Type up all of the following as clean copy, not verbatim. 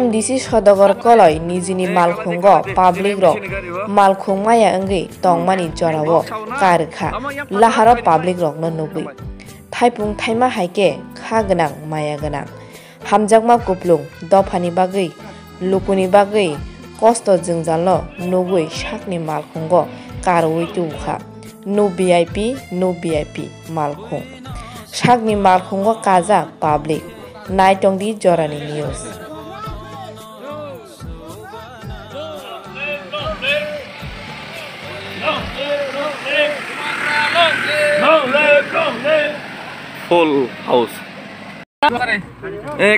MDC সদগর কলয় নিজini malkhungo public rok malkhungmaya wngwi tongmani jorao karkha lahara public rok no nugui thaipung thaima haike kha gwnang maya gwnang hamjakma kuplung dofani bagui lukuni bagui kosto jwngjalo nugui sakni malkhungo karwi tukha no VIP malkhung sakni malkhungo kaja public naitongdi jorani news. Full house.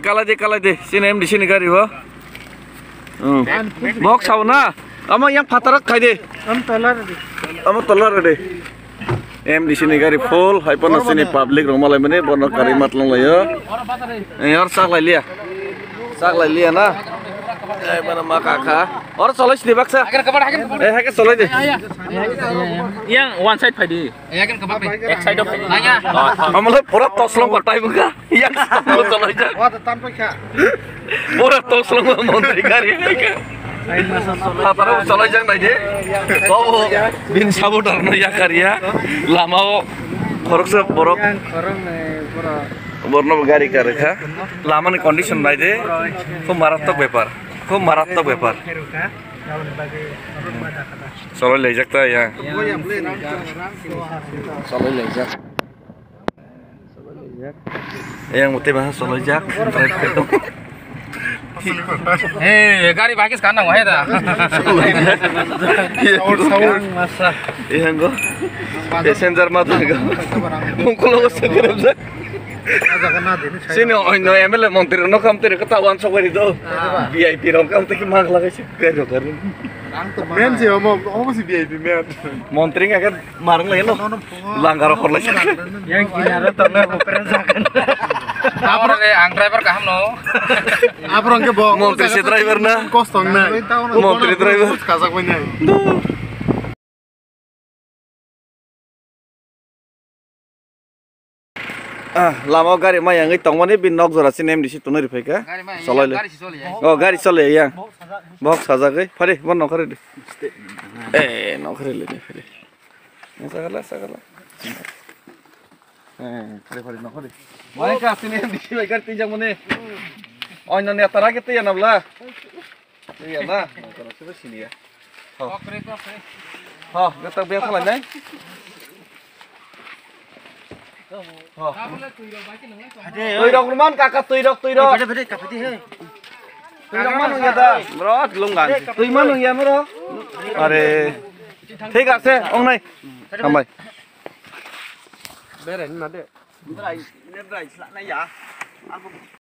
Kalai de. Sini MDC ni gari ho. Mok saw na. Ama yang patarak khai de. Ama tolar de. MDC ni gari full. Hai pon sini public romalai mane bono kari matlong layo. Or sak lai liya. Sak lai liya na. Mana makaka. Or soloi sini baksa. Hakan soloi de. Yang one side phai di. Hakan kabak de. Ek side of phai. Nanya. Amalai pura toslong patai muka. Yang soloi ja. Wah, tanpa kah? Pura toslong menteri gari ni ka. Hatara soloi jang nai de. Kau bin sabutar no ya karya. Lamau korok se borok. Borno gari kareka. Lama ni condition nai de. Kau maratok bepar. Soloi lejak ta ya. Soloi lejak. Yang mute bahas soloi jak. Gari bakis kandang wahai dah. Masa. Yang go. Passenger mata go. Mungkin lo segera bisa. Sini orang ML montir no kamu teri ketahuan sokari itu. VIP rom kamu teri mang lagi sih kero. Men sih, om sih VIP men. Montering akan marang lagi lo. Langgar okor lagi. Yang kira tanah operasakan. Apa orang ang driver kaham no? Apa orang ke bawa? Montri si driver na. Kosong na. Montri driver. Kasak punya. Lama gari mah yang itu mana bin nok zora sini MDC tu nari peka. Soloi le. Oh gari soloi ya. Box saja ke. Pare, mana nok kare. Nok kare le ni pare. Sagala. Pare nok kare. Mana kah sini MDC lagi gari tinjang mana? Oh ini antara kita ya nabla. Iya na. Antara siapa sini ya? Oh, kita biasa lah nih. Tui dok man kakak tui dok. Tui dok man ya dah. Berat belum kan? Tui man ya bro. Are. ठीक আছে ông này. Kamai. Beren nade.